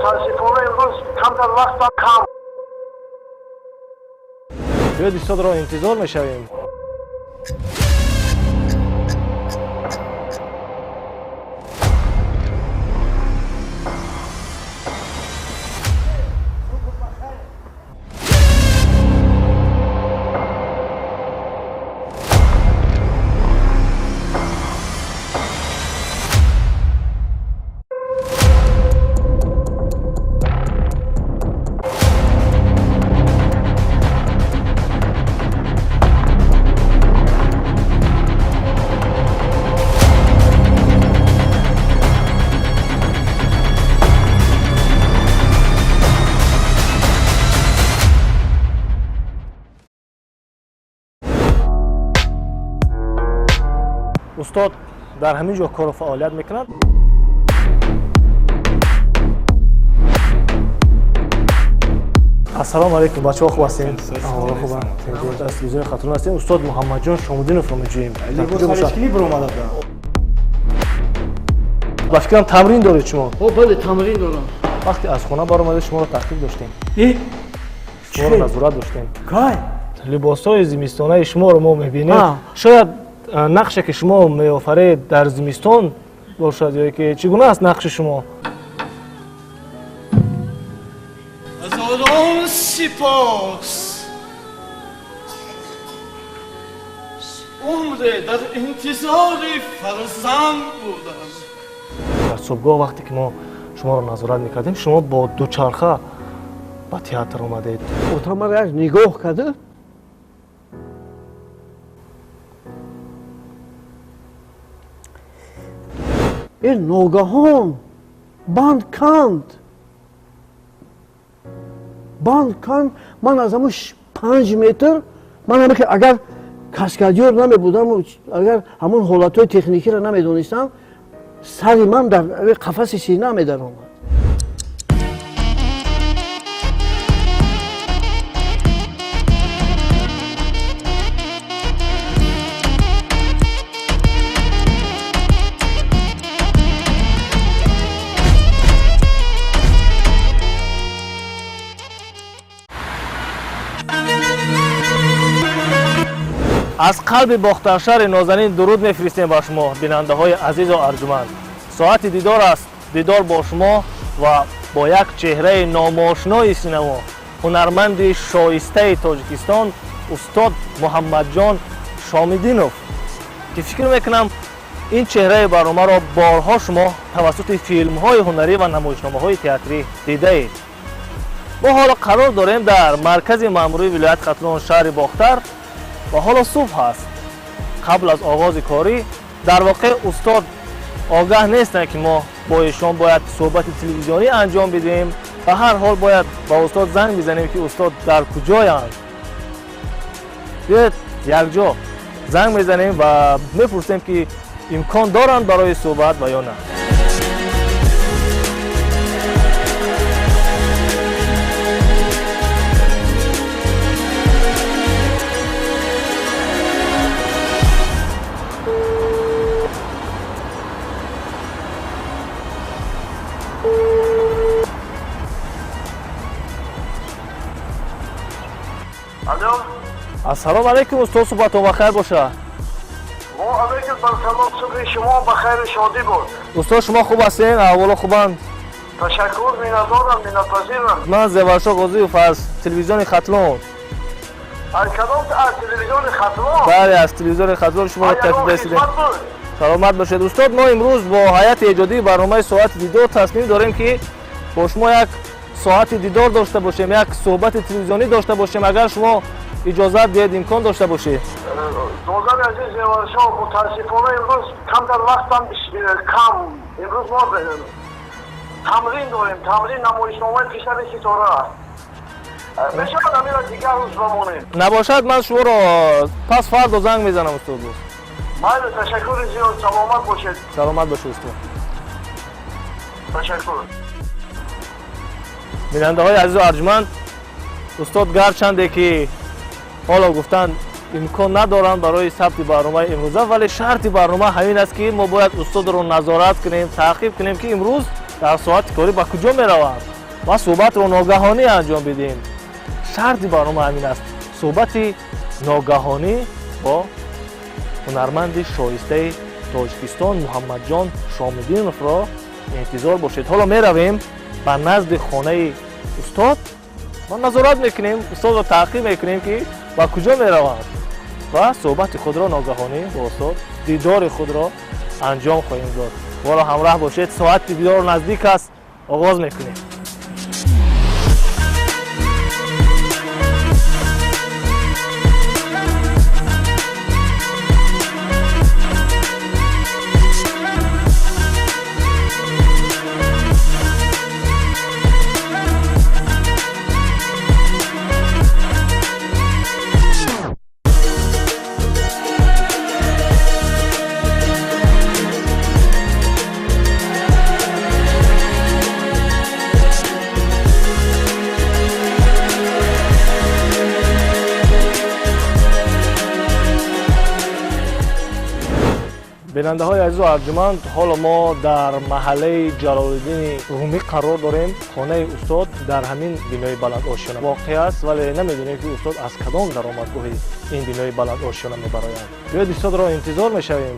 متاسفانه امروز کمتر وقتم کم. بیاید استاد را انتظار میشویم. استاد در همین جا کار و فعالیت میکند. السلام علیکم بچه‌ها، خوب هستین؟ خوبم. از تلویزیون خاطرون هستیم. استاد محمد جان شامودینوف رو می‌جوییم. خالشکلی برآمده. با فکرم تمرین دارید شما. بله تمرین دارم. وقتی از خونه برآمده شما رو تعقیب داشتیم. شما رو نظارت داشتیم. کای لباس‌های زمستانه شما رو ما می‌بینیم. شاید نقشه که شما می‌آفرید در زمستان باشد یا که چگونه است نقش شما؟ هزاران سپاس. عمر در انتظار فرزند بودم. در صبحگاه وقتی که ما شما رو نظارت می‌کردیم شما با دوچرخه به تئاتر آمدید. اوتا مرا یک نگاه کرده. این ناگهان بند کند من از همون 5 متر من همه که اگر کاسکادیور نمی بودم اگر همون حالتهای تکنیکی را نمی دونستم سری من در قفس سینه می در آمد. از قلب باخترشهر نازنین درود میفرستیم با شما بیننده های عزیز و ارجمند. ساعت دیدار است، دیدار با شما و با یک چهره ناماشنای سینما، هنرمند شایسته تاجیکستان استاد محمد جان شامودینوف که فکر میکنم این چهره برنامه را بارها شما توسط فیلم های هنری و نمایشنامه های تئاتری دیده اید. ما حالا قرار داریم در مرکز ماموری ولایت ختلان شهر باختر و حالا صبح هست. قبل از آغاز کاری در واقع استاد آگاه نیستن که ما با ایشان باید صحبت تلویزیونی انجام بدیم و هر حال باید با استاد زنگ بزنیم که استاد در کجایند. بیاید یک جا زنگ میزنیم و میپرسیم که امکان دارند برای صحبت و یا نه. السلام علیکم استاد، صبحتون بخیر باشه. و علیکم سلام، صبح شما بخیر و شادی بود. استاد شما خوب هستین؟ اولا خوبند. تشکر، می‌نوازم، می‌نوازم. من زیورشاه قاضیوف از تلویزیون ختلون. از کدام از تلویزیون ختلون؟ بله از تلویزیون ختلون شما رو تشریف رسیدیم. سلامت باشید استاد. ما امروز با هیئت ایجادی برنامه ساعت دیدار تصمیم داریم که با شما یک ساعت دیدار داشته باشیم، یک صحبت تلویزیونی داشته باشیم. اگر شما اجازه بدید امکان داشته باشید. دوستان عزیز زیورشاه، متاسفانه امروز کم در وقتم کم. امروز ما تمرین داریم، تمرین نمایشنامه پیشتر ستاره است. میشود همین را دیگر روز بمانیم؟ نباشد من شما را پس فردا زنگ میزنم استاد. بله تشکر زیاد، سلامت باشید. سلامت باشید استاد. تشکر. بیننده های عزیز و ارجمند، استاد گرچنده که حالا گفتن امکان ندارند برای ثبت برنامه امروزه، ولی شرط برنامه همین است که ما باید استاد رو نظارت کنیم، تعقیب کنیم که امروز در ساعت کاری به کجا می روند. ва суҳбатро ногаҳонӣ анҷом бидиҳем. Шарти барнома ҳамин аст. суҳбати ногаҳонӣ бо ҳунарманди шоистаи Тоҷикистон Муҳаммадҷон Шомидиновро интизор бошед. ҳоло меравем ба назди хонаи устод ва назорат мекунем, устодро таъқиб мекунем ки ба куҷо мераванд ва суҳбати худро ногаҳонӣ бо устод дидори худро анҷом хоҳем дод. боро ҳамроҳ бошед. соати дидор наздик аст. оғоз мекунем. бинандаҳои азизу арҷуманд, ҳоло мо дар маҳаллаи Ҷалолиддини Румӣ қарор дорем. хонаи устод дар ҳамин бинои баландошиёна воқеъ аст, вале намедонем ки устод аз кадом даромадгоҳи ин бинои баландошиёна мебароянд. биёед устодро интизор мешавем.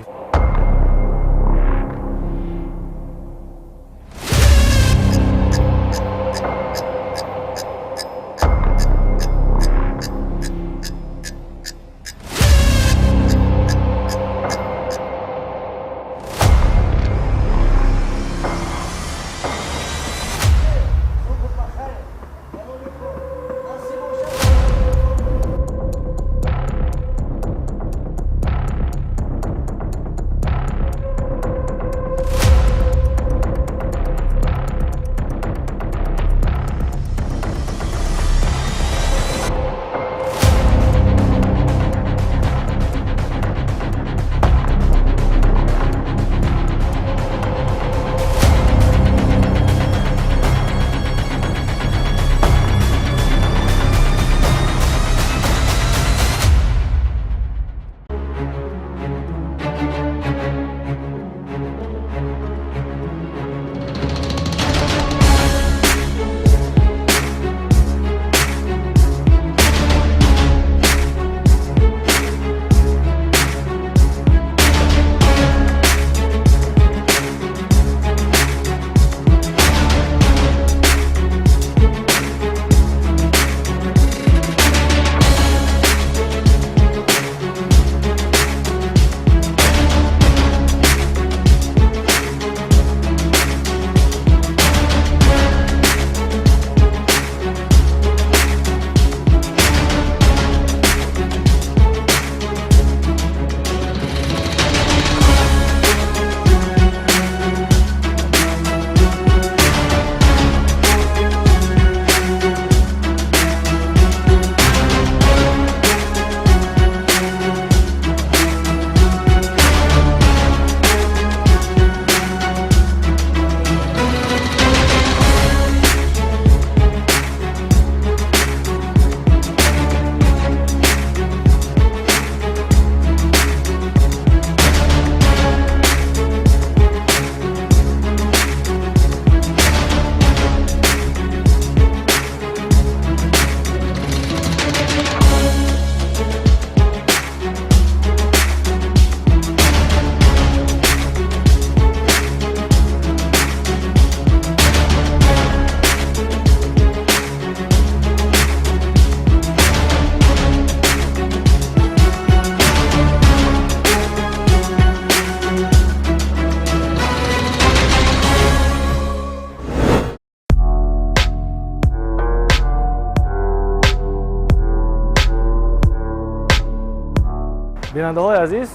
бинандаҳои азиз,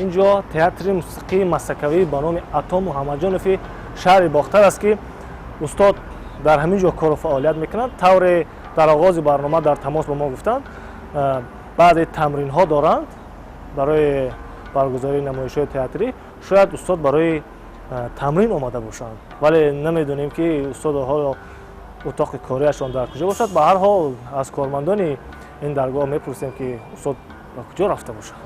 инҷо театри мусиқии массакавӣ ба номи Ато Муҳаммадҷонови шаҳри Бохтар аст ки устод дар ҳамин ҷо кору фаъолият мекунанд. тавре дар оғози барнома дар тамос ба мо гуфтанд баъзе тамринҳо доранд барои баргузории намоишҳои театрӣ. шояд устод барои тамрин омада бошанд, вале намедонем ки устод ҳоло утоқи кориашон дар куҷо бошад. ба ҳар ҳол аз кормандони ин даргоҳ мепурсем ки устод ба куҷо рафта бошад.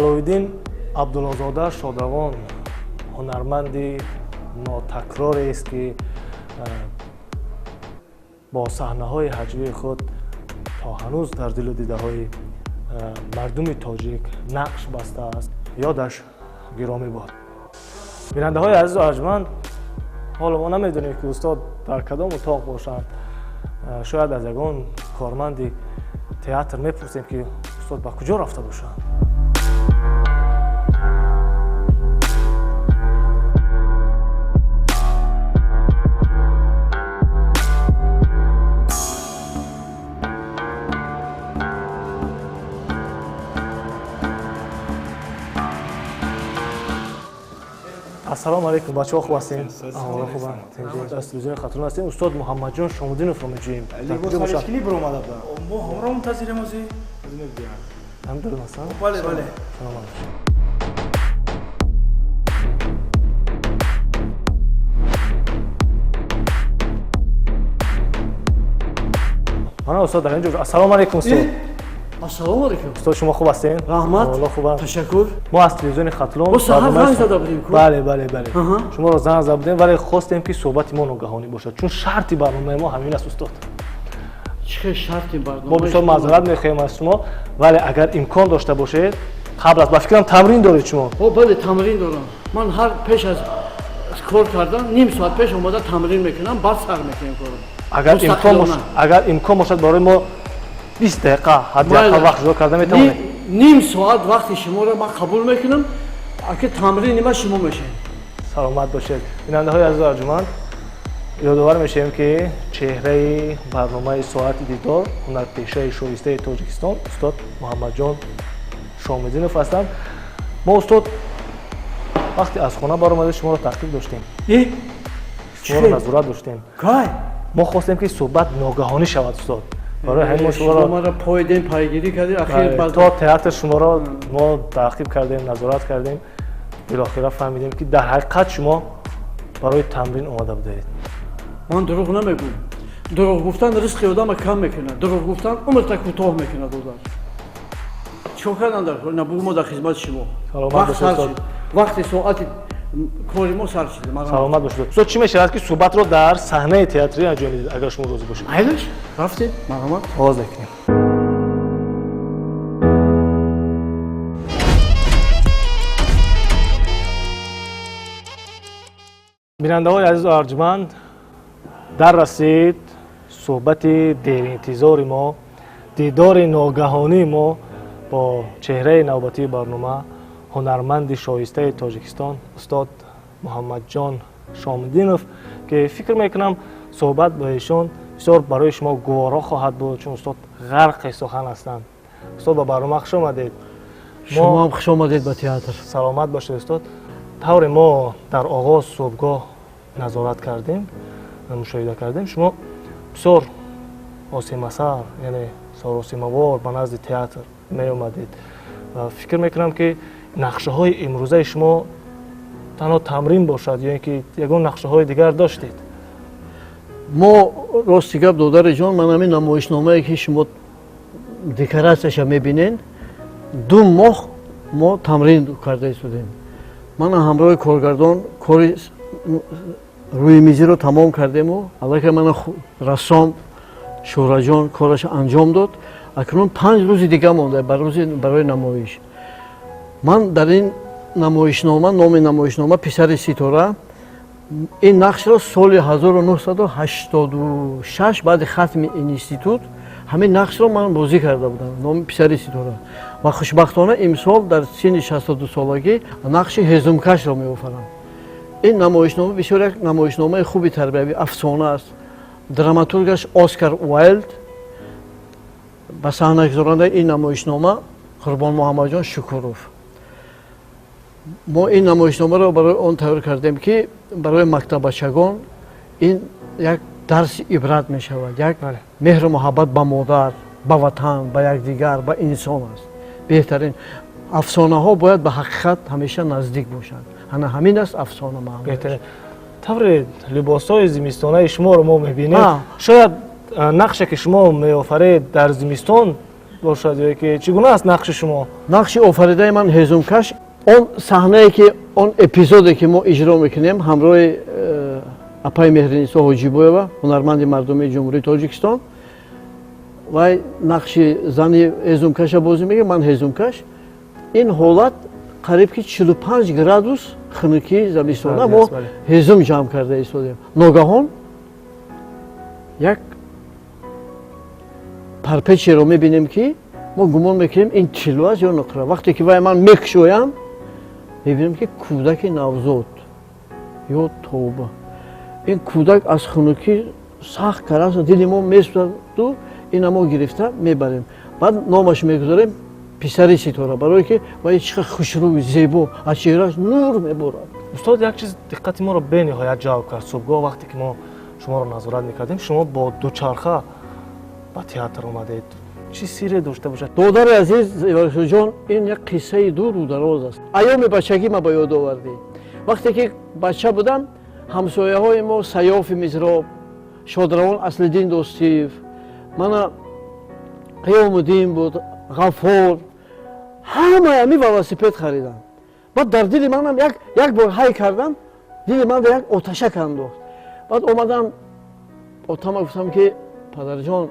ҷалолиддин абдуллозода шодравон ҳунарманди нотакрорест ки бо саҳнаҳои ҳаҷвии худ то ҳанӯз дар дилу дидаҳои мардуми тоҷик нақш бастааст. ёдаш гиромӣ бод. бинандаҳои азизу арҷманд, ҳоло мо намедонем ки устод дар кадом утоқ бошанд. шояд аз ягон корманди театр мепурсем ки устод ба куҷо рафта бошанд. ассалому алайкум бачаҳо, хуб ҳастем? Аҳвола хуб аст. аз телевизиони Хатун ҳастем. устод Муҳаммадҷон Шомуддиновро меҷӯем. мо ҳамроҳ мунтазирем ози. ҳамдурум ҳастанд? Бале, бале. Салом алайкум. мана устод дар ин ҷо. Ассалому алайкум устод. ассалому алайкум. устод шумо хуб ҳастен? раҳмат. Аҳвола хуб аст. ташаккур. мо аз телевизиони Хатлон бо саҳар занг зада будем ку? бале шуморо занг зада будем, вале хостем ки суҳбати мо ногаҳонӣ бошад, чун шарти барномаи мо ҳамин аст устод. чӣ хел шарти барнома? мо бисёр маъзарат мехоҳем аз шумо, вале агар имкон дошта бошед, қабл аз ба фикрам тамрин доред шумо. бале тамрин дорам. ман ҳар пеш аз кор кардан ним соат пеш омода тамрин мекунам, баъд сар мекунем корам. агар имкон бошад барои мо 20 дақиқа ҳаддиақал вақт ҷудо карда метавонед. ним соат вақти шуморо ман қабул мекунам. аки тамрин нима шумо мешавед. саломат бошед. бинандаҳои азизу арҷуманд, ёдовар мешавем ки чеҳраи барномаи соати дидор ҳунарпешаи шоистаи Тоҷикистон устод Муҳаммадҷон Шомуддинов ҳастанд. мо устод вақте аз хона баромада шуморо таъқиб доштем. шуморо назорат доштем. мо хостем ки суҳбат ногаҳонӣ шавад устод. барои ҳамин мо шуморо пойдем пайгирӣ кардем. ахир то театр шуморо мо таъқиб кардем, назорат кардем. билохира фаҳмидем ки дар ҳақиқат шумо барои тамрин омада будед. ман дурӯғ намегӯям. дурӯғ гуфтан ризқи одама кам мекунад. дурӯғ гуфтан умрта кӯтоҳ мекунад одам. чикор кардан дар набуг мо дар хизмати шумо. вақти соати кори мо сар шид. саломат бошед. устод чӣ мешавад ки суҳбатро дар саҳнаи театрӣ анҷом медиҳед, агар шумо розӣ бошед? айлаш рафтем. марҳамат. оғоз мекунем. бинандаҳои азизу арҷманд, дар расид суҳбати деринтизори мо, дидори ногаҳонии мо бо чеҳраи навбатии барнома, ҳунарманди шоистаи Тоҷикистон устод Муҳаммадҷон Шомуддинов, ки фикр мекунам суҳбат ба ишон бисёр барои шумо гуворо хоҳад буд, чун устод ғарқи сухан ҳастанд. устод ба барнома хуш омадед. шумо ҳам хуш омадед ба театр. саломат бошед устод. тавре мо дар оғоз суҳбгоҳ назорат кардем, мушоҳида кардем, шумо бисёр осимасар, яъне саросимавор ба назди театр меомадед. ва фикр мекунам ки нақшаҳои имрӯзаи шумо танҳо тамрин бошад ё ин ки ягон нақшаҳои дигар доштед. мо рости гап додариҷон, ман ҳамин намоишномае ки шумо декоратсияша мебинед, 2 моҳ мо тамрин карда истодем. ман ҳамроҳи коргардон кори рӯймизиро тамом кардему. аллакай мана рассом шӯраҷон корашо анҷом дод. акнун 5 рӯзи дига монда барои намоиш. ман дар ин намоишнома, номи намоишнома Писари ситора, ин нақшро соли 1986 баъди хатми институт ҳамин нақшро ман бозӣ карда будам, номи Писари ситора. ва хушбахтона имсол дар синни 62 солагӣ нақши ҳезумкашро меофарам. ин намоишнома бисёр як намоишномаи хуби тарбиявӣ афсона аст. драматургаш Оскар Уайлд, ба саҳна гузарондаи ин намоишнома Қурбон Муҳаммадҷон Шукуров. мо ин намоишномаро барои он тайёр кардем ки барои мактабачагон ин як дарси ибрат мешавад, як меҳру муҳаббат ба модар, ба ватан, ба якдигар, ба инсон аст. беҳтарин афсонаҳо бояд ба ҳақиқат ҳамеша наздик бошанд. ана ҳамин аст афсона маънояш. тавре либосҳои зимистонаи шуморо мо мебинем. шояд нақше ки шумо меофаред дар зимистон бошад ё ки чӣ гуна аст нақши шумо? нақши офаридаи ман ҳезумкаш он саҳнае ки он эпизоде ки мо иҷро мекунем ҳамроҳи апай меҳринисо ҳоҷибоева ҳунарманди мардумии ҷумҳурии тоҷикистон вай нақши зани ҳезумкаша бозӣ мекунад, ман ҳезумкаш. ин ҳолат қариб ки 45 градус хунукии зимистона мо ҳезум ҷамъ карда истодем. ногаҳон як парпечеро мебинем ки мо гумон мекунем ин тиллу аст ё нуқра. вақте ки вай ман мекушоям мебинем ки кӯдаки навзод ё тоба. ин кӯдак аз хунукӣ сахт караса дили мо месӯзаду ина мо гирифта мебарем. баъд номаш мегузорем писари ситора, барое ки вай чӣ қадр хушрӯй зебо, аз чеҳрааш нур меборад. устод як чиз диққати моро бениҳоят ҷалб кард. субҳгоҳ вақте ки мо шуморо назорат мекардем, шумо бо дучарха ба театр омадед. чӣ сирре дошта бошад? додари азиз Зеваршоҳ, ин як қиссаи дуруд дароз аст. айёми бачагӣ ма ба ёд овардӣ. вақте ки бача будам, ҳамсояҳои мо Сайёфи Мизроб, Шодравон Аслиддин Достиев, мана Қиёмуддин буд, Ғаффор, ҳамаи ами велосипед хариданд. баъд дар дили манам як бор ҳай кардам, дили ман як оташак андохт. баъд омадам отама гуфтам ки падарҷон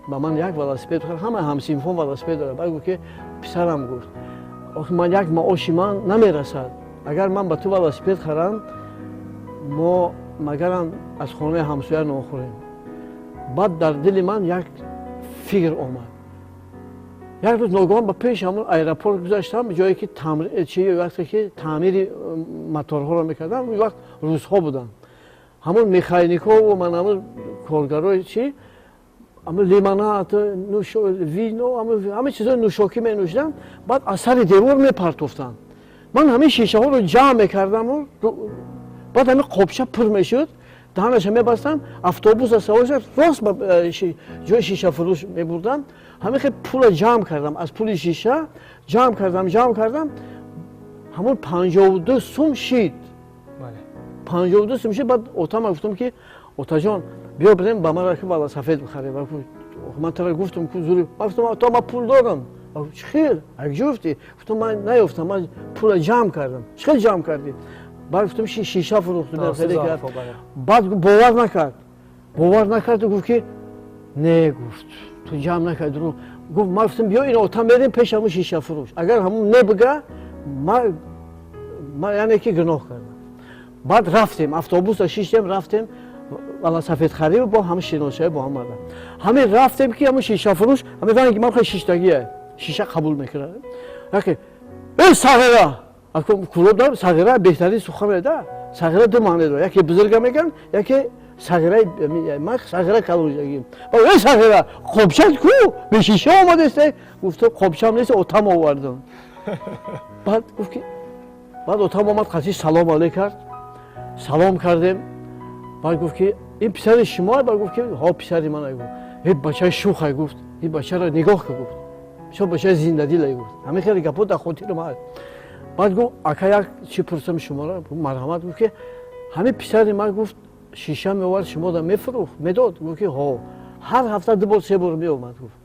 ба ман як велосипед бихар, ҳамаи ҳамсинфон велосипед дорад. баъд гуфт ки писарам гуфт ман як маоши ман намерасад, агар ман ба ту велосипед харам, мо магарам аз хонаи ҳамсоя нохӯрем. баъд дар дили ман як фикр омад. як рӯз ногаҳон ба пеши ҳамон аэропорт гузаштам, ҷое ки вақте ки таъмири моторҳоро мекардам, вақт рӯзҳо буданд. ҳамон механикҳову ман ҳамон коргарои чӣ ҳамон лимонад, вино, ҳама чизои нӯшокӣ менӯшиданд, баъд аз сари девор мепартофтанд. ман ҳамин шишаҳоро ҷамъ мекардаму баъд ҳамин қобча пур мешуд, даҳанаша мебастам, автобуса савор шуд, рост ба ҷои шишафурӯш мебурдам. ҳамин хел пула ҷамъ кардам, аз пули шиша ҷамъ кардам, ҳамон 52 сум шид. 52 сум шид. баъд отама гуфтам ки отаҷон биё бирем ба ман велосипед бихарем. ман тара гуфтам ки зури, гуфтам ото ман пул дорам. чӣ хел якҷо гуфтӣ? гуфтам ман наёфтам, ман пула ҷамъ кардам. чӣ хел ҷамъ кардӣ? баъд гуфтам шиша фурӯхтам. баъд бовар накард, гуфт ки не, гуфт ту ҷамъ накард. гуфт ман гуфтам биё ин отам берем пеш ҳамун шишафурӯш, агар ҳамун небига ман яъне ки гуноҳ кардам. баъд рафтем, автобуса шиштем, рафтем велосипед хариб бо ҳамин шиносиҳои бо ҳам мада. ҳамин рафтем ки ҳамун шишафурӯш ҳамин ранги ман хеле шиштагие шиша қабул мекунад. яке сағира кулоб дорам, сағира беҳтарин сухан да. сағира ду маъне дорад, яке бузурга мегӯянд, яке сағираи ман сағира калонҷагим. сағира қобчат ку бе шиша омадесте? гуфтам қобчам нест, отам овардам. баъд отам омад, қасӣ салом алей кард, салом кардем. баъд гуфт ки ин писари шумо? баъд гуфт ки ҳо писари ман. гуфт ин бачаи шухай, гуфт ин бачаро нигоҳ кун, гуфт шо бачаи зиндадилай, гуфт ҳамин хеле гапо дар хотирам аст. баъд гуфт ака як чӣ пурсам шуморо? марҳамат. гуфт ки ҳамин писари ман, гуфт шиша меовард шумода мефурӯхт, медод? гуфт ки ҳо, ҳар ҳафта ду бор се бор меомад. гуфт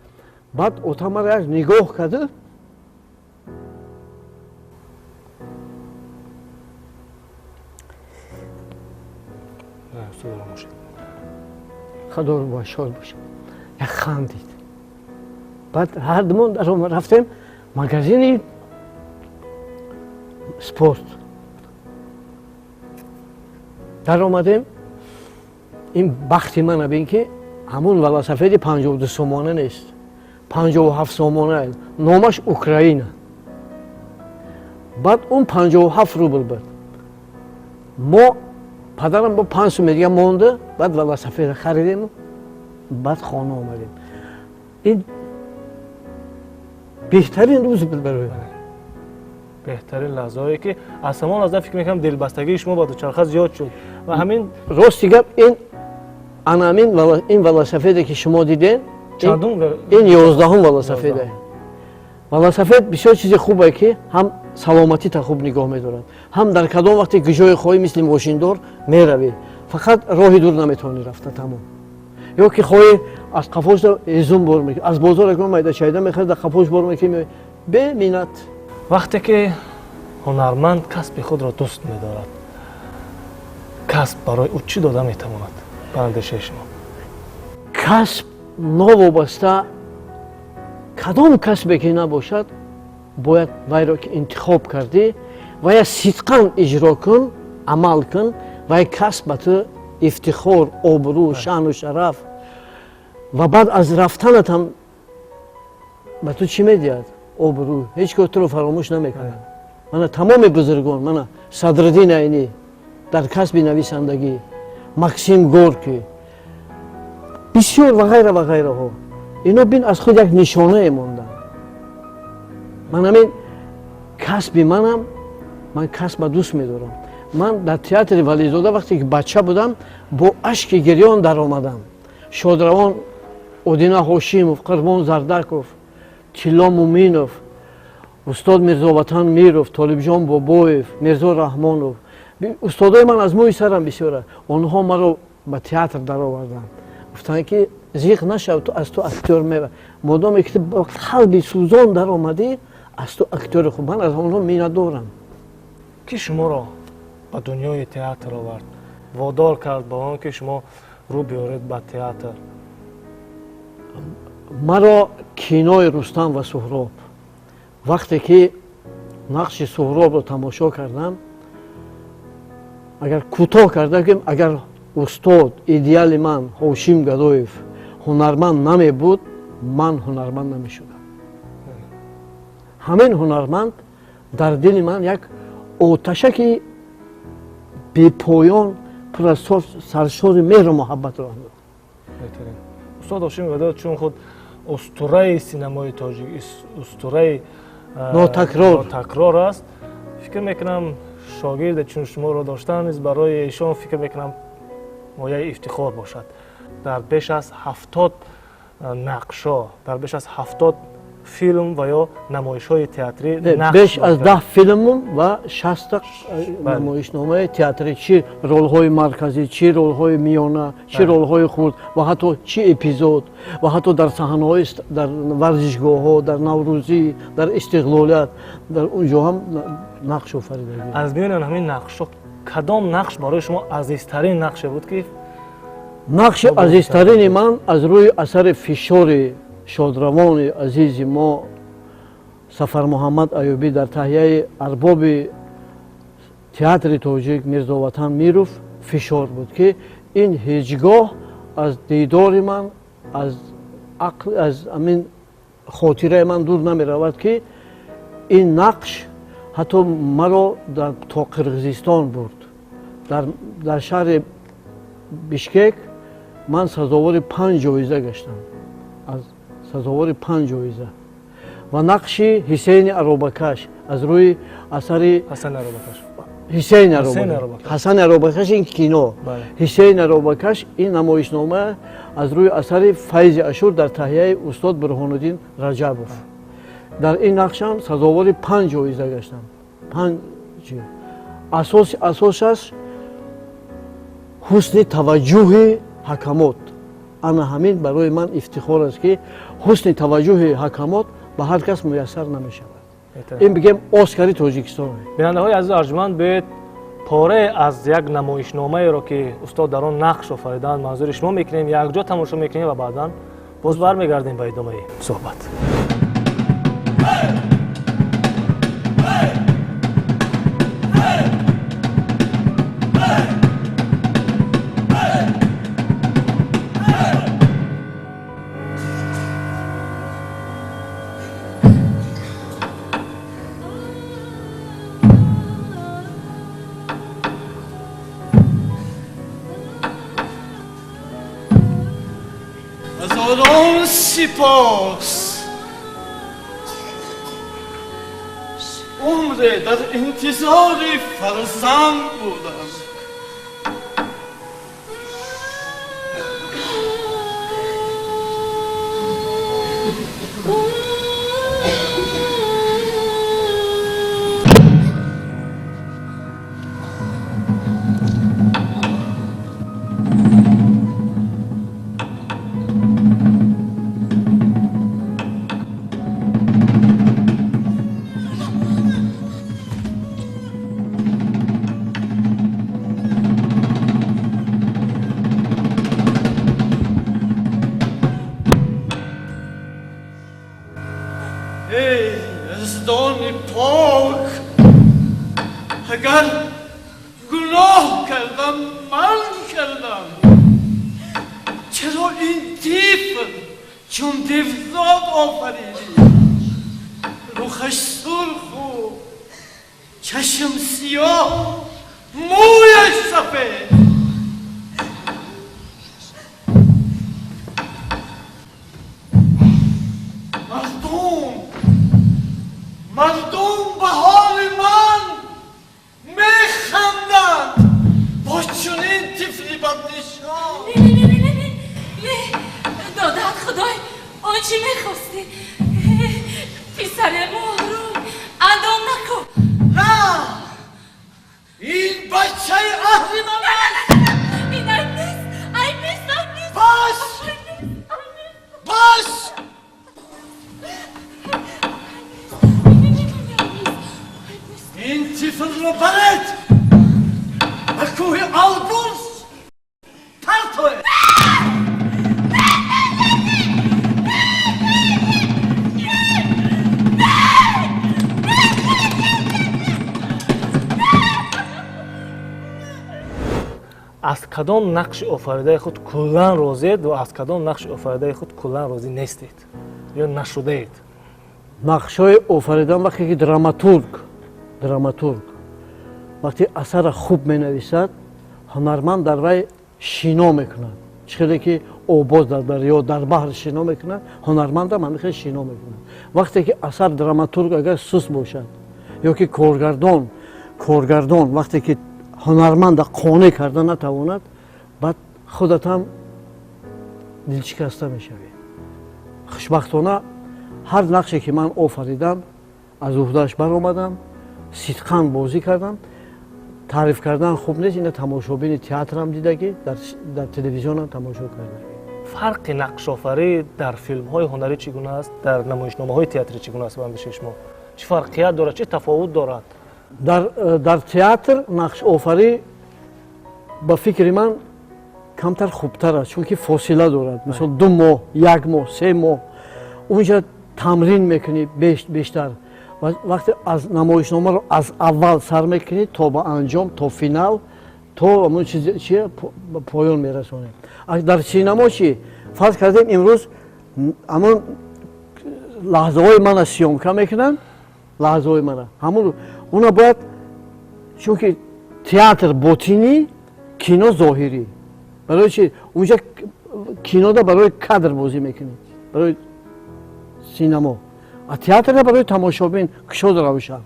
баъд отам маро як нигоҳ карду, худо шод бошад, як хандид. баъд ҳардумон рафтем магазини спорт. дар омадем, ин бахти мана бин ки ҳамун велосипеди 52 сомона нест, 57 сомона аст, номаш Украина. баъд он 57 рубл буд. мо падарам бо 5 сум дига монда, баъд велосипед харидем, баъд хона омадем. ин беҳтарин рӯз буд барои ман. беҳтарин лаҳзае ки аз ҳамон лаҳза фикр мекунам дилбастагии шумо ба дучарха зиёд шуд ва ҳамин рости гап ин велосипеде ки шумо диден, ин 11-ум велосипеде. велосипед бисёр чизи хубе ки ҳам саломатита хуб нигоҳ медорад, ҳам дар кадом вақте гӯҷои хоҳӣ мисли мошиндор меравӣ, фақат роҳи дур наметавонӣ рафта тамом. ё ки хоҳӣ аз қафош эзум бор мекунад, аз бозор ягон майда чайда мехарад қафош бор мекунад бе минат. вақте ки ҳунарманд касби худро дӯст медорад, касб барои ӯ чӣ дода метавонад ба андешаи шумо? касб новобаста кадом касбе ки набошад бояд вайро ки интихоб кардӣ ва я сидқан иҷро кун, амал кун ва я касб ба ту ифтихор, обрӯ, шаъну шараф ва баъд аз рафтанат ҳам ба ту чӣ медиҳад? обрӯ. ҳеҷ кор туро фаромӯш намекунад. мана тамоми бузургон, мана Садриддин Айнӣ дар касби нависандагӣ, Максим Горкий, бисёр ва ғайраҳо, ино бин аз худ як нишонае монданд. ман ҳамин касби манам, ман касба дӯст медорам. ман дар театри Вализода вақте ки бача будам бо ашки гирён даромадам. Шодравон Одина Ҳошимов, Қирмон Зардаков, Тилло Муминов, устод Мирзоватан Миров, Толибҷон Бобоев, Мирзо Раҳмонов, устодои ман аз мӯи сарам бисёра. онҳо маро ба театр дароварданд. гуфтанд ки зиқ нашав, ту аз ту актёр мева. модоме ки ту ба қалби сӯзон даромадӣ, аз ту актёри хуб. ман аз онҳо миннатдорам. ки шуморо ба дунёи театр овард, водор кард ба он ки шумо рӯ биёред ба театр? маро кинои Рустам ва Суҳроб, вақте ки нақши Суҳробро тамошо кардам, агар кӯтоҳ карда гӯем, агар устод идеали ман Ҳошим Гадоев ҳунарманд намебуд, ман ҳунарманд намешудам. ҳамин ҳунарманд дар дили ман як оташаки бепоён пур аз саршори меҳру муҳаббатро андохт. беҳтарин. устод Ҳошим Гадоев чун худ устураи синамои тоҷик, устураи нотакрор аст. фикр мекунам шогирде чун шуморо доштан низ барои эшон фикр мекунам мояи ифтихор бошад. дар беш аз 70 нақшҳо, дар беш аз 70 филм ва ё намоишҳои театрӣ, беш аз 10 филм ва 60 намоишномаи театрӣ, чӣ ролҳои марказӣ, чӣ ролҳои миёна, чӣ ролҳои хурд ва ҳатто чӣ эпизод ва ҳатто дар саҳнаҳои дар варзишгоҳҳо, дар Наврӯзӣ, дар Истиқлолият, дар унҷо ҳам нақш офаридагӣ. аз миёни ҳамин нақшҳо кадом нақш барои шумо азизтарин нақше буд ки? нақши азизтарини ман аз рӯи асари фишори шодравони азизи мо Сафар Муҳаммад Айёбӣ дар таҳияи арбоби театри тоҷик Мирзоватан Миров фишор буд ки ин ҳеҷгоҳ аз дидори ман, аз амин хотираи ман дур намеравад ки ин нақш ҳатто маро то Қирғизистон бурд. дар шаҳри Бишкек ман сазовори 5 ҷоиза гаштам. сазовори 5 ҷоиза ва нақши Ҳисейни Аробакаш аз рӯи асари Ҳасан Аробакаш, ин кино, Ҳисейн Аробакаш, ин намоишнома аз рӯи асари Файзи Ашур дар таҳияи устод Бурҳонуддин Раҷабов. дар ин нақшам сазовори 5 ҷоиза гаштам. 5 асосаш ҳусни таваҷҷӯҳи ҳакамот. ана ҳамин барои ман ифтихор аст ки ҳусни таваҷҷӯҳи ҳакамот ба ҳар кас муяссар намешавад. ин бигем оскари Тоҷикистон. бинандаҳои азизу арҷуманд, биёед поре аз як намоишномаеро ки устод дар он нақш офариданд манзури шумо мекунем, якҷо тамошо мекунем ва баъдан боз бармегардем ба идомаи суҳбат. هزاران سپاس عمر در انتظار فرزند بودم. اگر گناه کردم من کردم چرا این طفل چون دفزاد آفریدی روخش سرخ و چشم سیاه مویش سفید مردم به حال من میخندند با چنین طفلی بدنشان نه دادت خدای آنچه میخواستی پسر محروم اندام نکن نه این بچه اهریمن است این عیب نیست بس این طفل رو برد به کوه البرز پرتوه аз кадом нақши офаридаи худ куллан розиед ва аз кадом нақши офаридаи худ куллан розӣ нестед ё нашудаед? нақшҳои офаридан вақте ки драматург вақте асара хуб менависад ҳунарманд дар вай шино мекунад чӣ хеле ки обоз дар дарё дар баҳр шино мекунад ҳунармандам ҳамин шино мекунад вақте ки асар драматург агар суст бошад ё ки коргардон вақте ки ҳунарманда қонеъ карда натавонад баъд худатам дилшикаста мешавӣ. хушбахтона ҳар нақше ки ман офаридам аз уҳдааш баромадам сидқан бозӣ кардам. تعریف کردن خوب نیست. اینا تماشابین تئاتر هم دیدگی در تلویزیون هم تماشا کردن. فرق نقش آفری در فیلم های هنری چگونه است؟ در نمایشنامه های تئاتری چگونه است؟ بند شما چه فرقیت دارد؟ چه تفاوت دارد؟ در تئاتر نقش آفری با فکر من کمتر خوبتر است چون که فاصله دارد. مثلا 2 ماه، 1 ماه، 3 ماه اونجا تمرین میکنی بیشتر. وقتی از نمایشنامه رو از اول سر میکنی تا به انجام تا فینال تا همون چیه پایان میرسونه. در سینما چی فرض کردیم امروز همون لحظه های من سیامکه میکنن لحظه های من همون اونا باید چون که تئاتر باطنی کینو ظاهری برای چی اونجا کینو دا برای کادر بازی میکنی برای سینما تئاتر برای تماشابین کشود روشن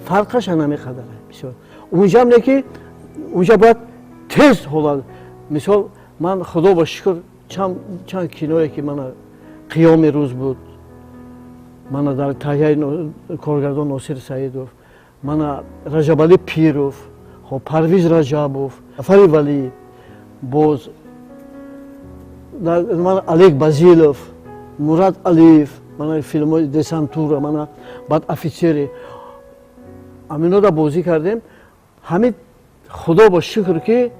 فرقش همین قدره. بسیار اونجا هم نه که اونجا باید تیز حالا مثال من خدا با شکر چند کینویی که من قیام روز بود من در تهیه کارگردان ناصر سعیدوف من رجب علی پیروف خب پرویز رجبوف افری ولی باز من الک بازیلوف مراد علیف من فیلم های دسانتور من بعد افیسری امینا را بازی کردیم. همین خدا با شکر که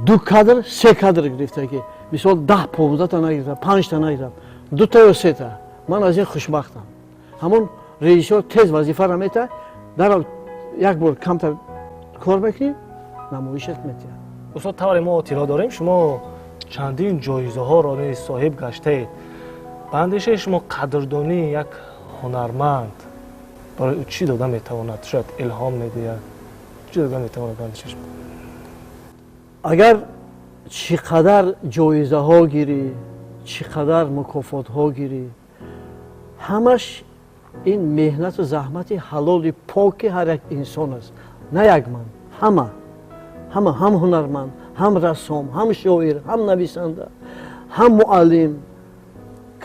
2 کادر 3 کادر گرفته که مثال 10-15 تا نگرفتم 5 تا نگرفتم 2 تا یا 3 تا من از این خوشبختم. همون رژیسور تیز وظیفه را میده در یک بار کمتر کار میکنیم نمایشت میده. استاد طور ما اطلاع داریم شما چندین جایزه ها را صاحب گشته. بندشه شما قدردانی یک هنرمند برای او چی داده میتواند؟ شاید الهام میدهد چی داده میتواند بندشه شما؟ اگر چقدر جایزه ها گیری چقدر مکافات ها گیری همش این مهنت و زحمت حلال پاک هر یک انسان است نه یک من همه هم هنرمند هم رسام هم شاعر هم نویسنده هم معلم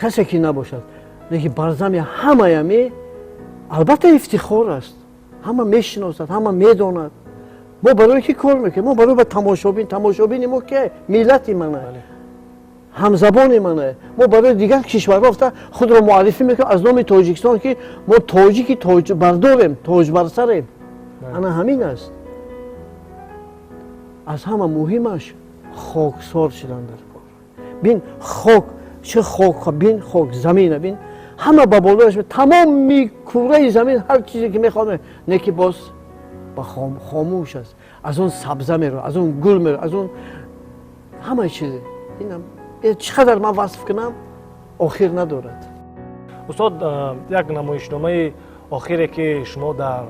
کسی که نباشد لیکن برزمی همه البته افتخار است همه میشناسد همه میداند ما برای کی کار میکنیم ما برای تماشابین ما که ملتی منه همزبانی منه ما برای دیگر کشورها رفته خود را معرفی میکنیم از نام تاجیکستان که ما تاجیکی تاج برداریم تاج بر سریم انا همین است. از همه مهمش خاکسار شدن در کار بین خاک چه خاک بین خاک زمینه بین همه با بولدرش تمام کوره زمین هر چیزی که میخواد نه که باز با خاموش است. از اون سبزه میره، از اون گل میره، از اون همه چیز. اینم چقدر من وصف کنم آخر ندارد. استاد یک نمایشنامه آخری که شما در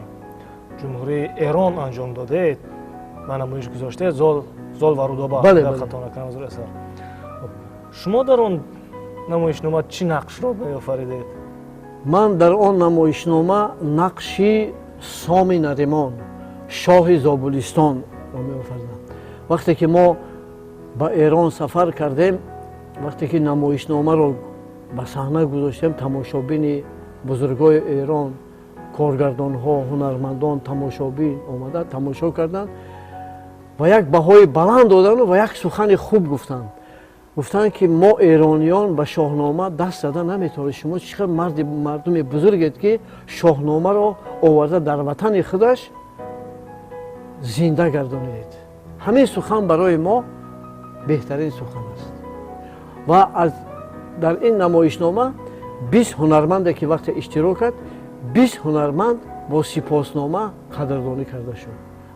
جمهوری ایران انجام دادید و نمایش گذاشته زال و رودابه در خطا نکنم حضور اثر. شما در اون نمایشنامه چی نقش را می‌آفریدید؟ من در آن نمایشنامه نقشی سامی نریمان شاه زابلستان را می‌آفریدم. وقتی که ما با ایران سفر کردیم، وقتی که نمایشنامه را به صحنه گذاشتیم، تماشابین بزرگای ایران، کارگردان ها، هنرمندان تماشابین آمده تماشا کردند و یک بهای بلند دادن و یک سخن خوب گفتند که ما ایرانیان به شاهنامه دست زدن نمیتونیم. شما چقدر مردم بزرگید که شاهنامه را آورده در وطن خودش زنده گردانید. همین سخن برای ما بهترین سخن است. و از در این نمایشنامه 20 هنرمند که وقت اشتراک کرد، 20 هنرمند با سپاسنامه قدردانی کرده شد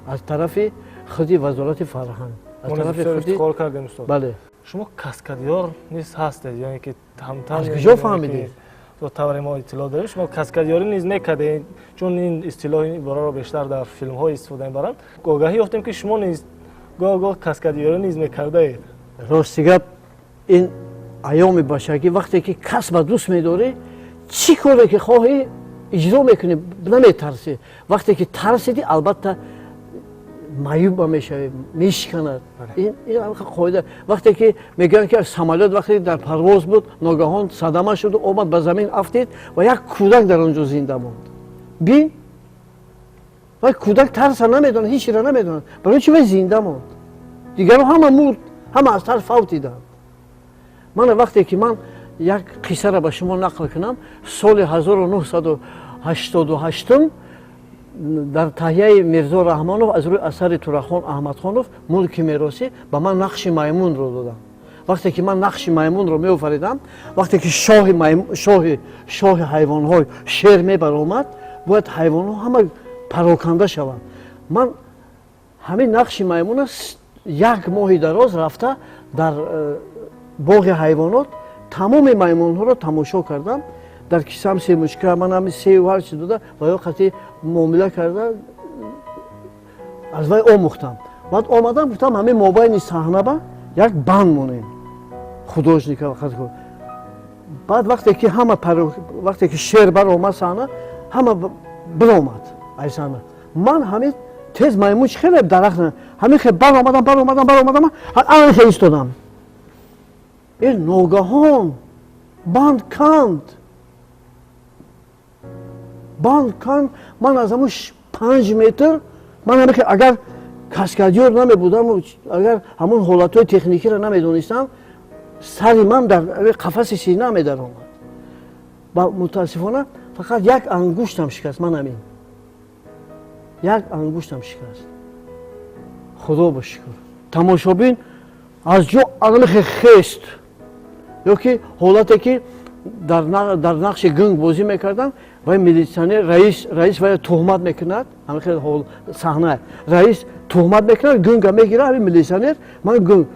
از طرف خودی وزارت فرهنگ. از طرف افتخار کردیم استاد. بله. شما کاسکادیور نیست هستید، یعنی که همتن از کجا فهمیدید؟ تو طور ما اطلاع داریم. شما کاسکادیوری نیز میکردید، چون این اصطلاح این را بیشتر در فیلم ها استفاده میبرند. آگاهی یافتیم که شما نیز گاه کاسکادیوری نیز میکردید. راستیگه این ایام بچگی وقتی که کسب دوست می‌داری، چی کاری که خواهی اجرا میکنی، نمیترسی. وقتی که ترسیدی البته معیوب میشه، میشکند. این قاعده. وقتی که میگن که سمالت وقتی در پرواز بود ناگهان صدمه شد و اومد به زمین افتید و یک کودک در اونجا زنده ماند. بین و کودک ترس نمیدونه، هیچ چیز نمیدونه، برای چی زنده ماند؟ دیگران همه مرد، همه از طرف فوتیدن. من وقتی که من یک قصه را به شما نقل کنم، سال 1988 در تهیه میرزا رحمانوف از روی اثر تورخان احمدخانوف ملک میراثی به من نقش میمون رو دادم. وقتی که من نقش میمون رو میآفریدم، وقتی که شاه حیوان‌های شیر میبرآمد، باید حیوان‌ها همه پراکنده شوند. من همین نقش میمون یک ماه دراز رفته در باغ حیوانات تمام میمون‌ها رو تماشا کردم. در کیسم سیموچکا من هم سه و هر چی داده و یا خطی معامله کرده از وی آموختم. بعد آمدم گفتم همه مابین صحنه با یک بند مونیم خودش وقت. بعد وقتی که همه وقتی که شیر بر آمد صحنه، همه برآمد ای صحنه. من همین تیز میمونش خیلی درخت همین خیلی بر آمدم الان خیلی ایستادم. این ناگهان بند کند. من از همون 5 متر، من همه که اگر کاسکادیور نمی بودم، اگر همون حالتهای تکنیکی را نمی دونستم، سری من در قفس سینه می در آمد. با متاسفانه فقط یک انگشتم شکست. من همین یک انگشتم شکست. خدا بشکر. تماشابین از جو آدم خیست، یا که حالتی که در نقش گنگ بازی میکردن و میلیسیونر رئیس و تهمت میکند، همین خیلی صحنه رئیس تهمت میکند، گنگ میگیره همین میلیسیونر. من گنگ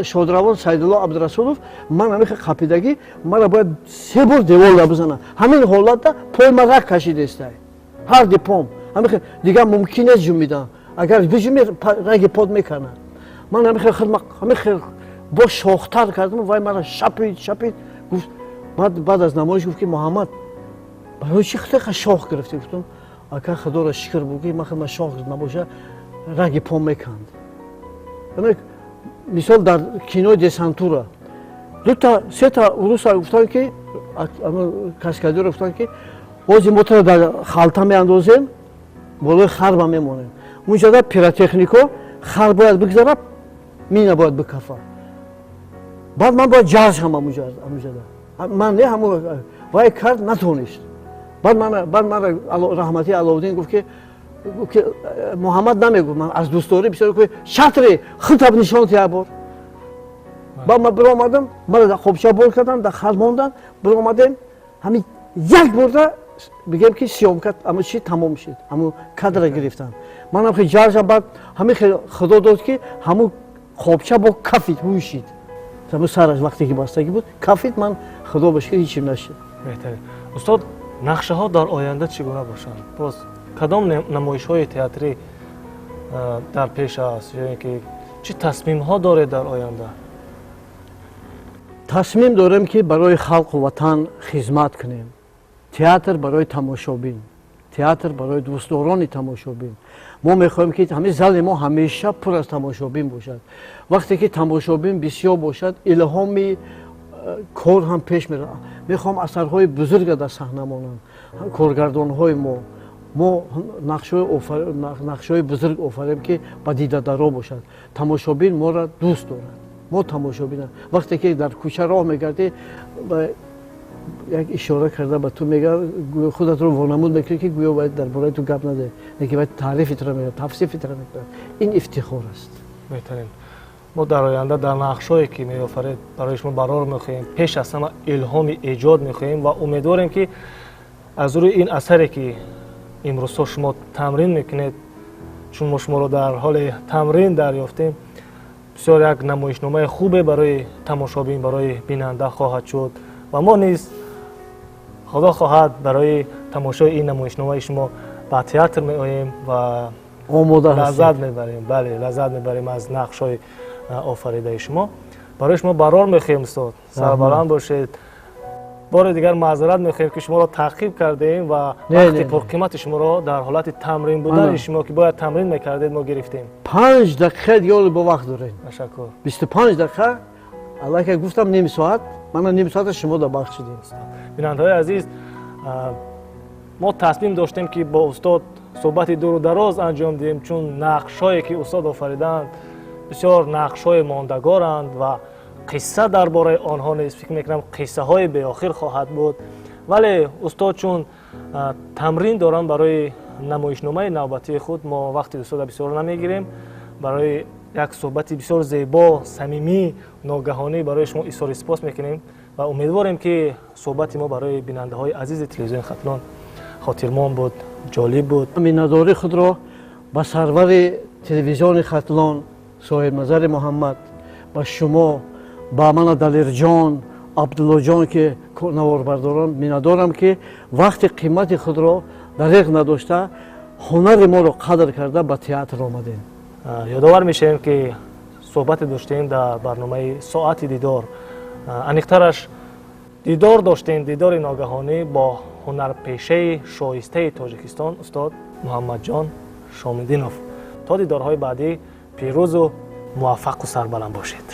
شادروان سیدالله عبدالرسولوف، من همین قپیدگی مرا باید 3 بار دیوار بزنم. همین حالت پای من رک کشیده است، هر دی پام همین دیگه ممکن است جنبیدن، اگر بجنبی رنگ پاد میکنه. من همین خیلی با شاختر کردم و مرا شپید گفت. بعد از نمایش گفت که محمد برای چی خیلی شاخ گرفتی؟ گفتم اگر خدا را شکر بگی من شاخ نباشه رنگ پام میکند. مثال در کینوی دسانتورا 2-3 تا روس گفتن که کاسکادیور گفتن که بازی موتور در خالتا میاندازیم بالای خر میمونیم. اونجا در پیروتکنیکو خر باید بگذاره، مینا باید بکفه. بعد من باید جارش هم اونجا من نه همون وای کرد نتونست. بعد من رحمتی علاودین گفت که محمد نمیگو، من از دوستاری بسیار که شطری خطاب نشان تیابور. بعد من برآمدم، من در خوبچه بول کردم، در خال ماندن، برآمدیم همین یک برده بگم که سیامکت اما چی تمام شد اما کادر گرفتن من هم خیلی جارجم بعد همه خدا داد که همون خوابچه با کفیت بوشید همون سرش وقتی که بستگی بود کفیت من خدا باشکر هیچیم نشد. بهتره. استاد نقشه ها در آینده چگونه باشند؟ باز کدام نمایش های تئاتری در پیش است یا اینکه چه تصمیم ها داره در آینده؟ تصمیم دارم که برای خلق و وطن خدمت کنیم. تئاتر برای تماشابین، تئاتر برای دوستداران تماشابین. ما میخوایم که همه زل ما همیشه پر از تماشابین باشد. وقتی که تماشابین بسیار باشد الهام کار هم پیش میره. میخوام اثرهای بزرگ در صحنه مانند کارگردان های ما نقشای بزرگ آفریم که با دیده درا باشد. تماشابین ما را دوست دارد. ما تماشابین وقتی که در کوچه راه میگردی یک اشاره کرده به تو میگه خودت رو وانمود میکنی که گویا باید درباره تو گپ نده که باید تعریفت رو میگه توصیفت رو میکنه. این افتخار است. بهترین. ما در آینده در نقشایی که میآفرید برای شما قرار میخواهیم پیش از همه الهام ایجاد میخواهیم و امیدواریم که از روی این اثری که امروز شما تمرین میکنید چون ما شما رو در حال تمرین دریافتیم بسیار یک نمایشنامه خوبه برای تماشابین برای بیننده خواهد شد و ما نیز خدا خواهد برای تماشای این نمایشنامه شما به تئاتر میآییم و لذت میبریم. بله لذت میبریم از نقشای آفریده شما. برای شما قرار میخواهیم استاد سربلند باشید. بار دیگر معذرت میخواهیم که شما را تعقیب کردیم و وقتی پرقیمت شما را در حالت تمرین بودن شما که باید تمرین میکردید ما گرفتیم. 5 دقیقه دیگه با وقت دارید. تشکر. 25 دقیقه الله که گفتم نیم ساعت من نیم ساعت شما را بخشیدیم. بیننده‌های عزیز ما تصمیم داشتیم که با استاد صحبت دور و دراز انجام دهیم چون نقش‌هایی که استاد آفریدند بسیار نقش‌های ماندگارند و قصه درباره آنها نیست. فکر میکنم قصه های به آخر خواهد بود ولی استاد چون تمرین دارن برای نمایشنامه نوبتی خود ما وقتی استاد بسیار نمیگیریم برای یک صحبت بسیار زیبا صمیمی ناگهانی برای شما اظهار سپاس میکنیم و امیدواریم که صحبت ما برای بیننده های عزیز تلویزیون ختلان خاطرمان بود جالب بود. میناداری خود را با سرور تلویزیون ختلان صاحب نظر محمد با شما با من دلیر جان عبدالله جان که نواربرداران میندارم که وقت قیمت خود را دریغ نداشته هنر ما را قدر کرده به تئاتر آمدیم. یادآور میشیم که صحبت داشتیم در برنامه ساعت دیدار انیقترش دیدار داشتیم دیدار ناگهانی با هنرپیشه شایسته تاجیکستان استاد محمد جان شامدینوف. تا دیدارهای بعدی پیروز و موفق و سربلند باشید.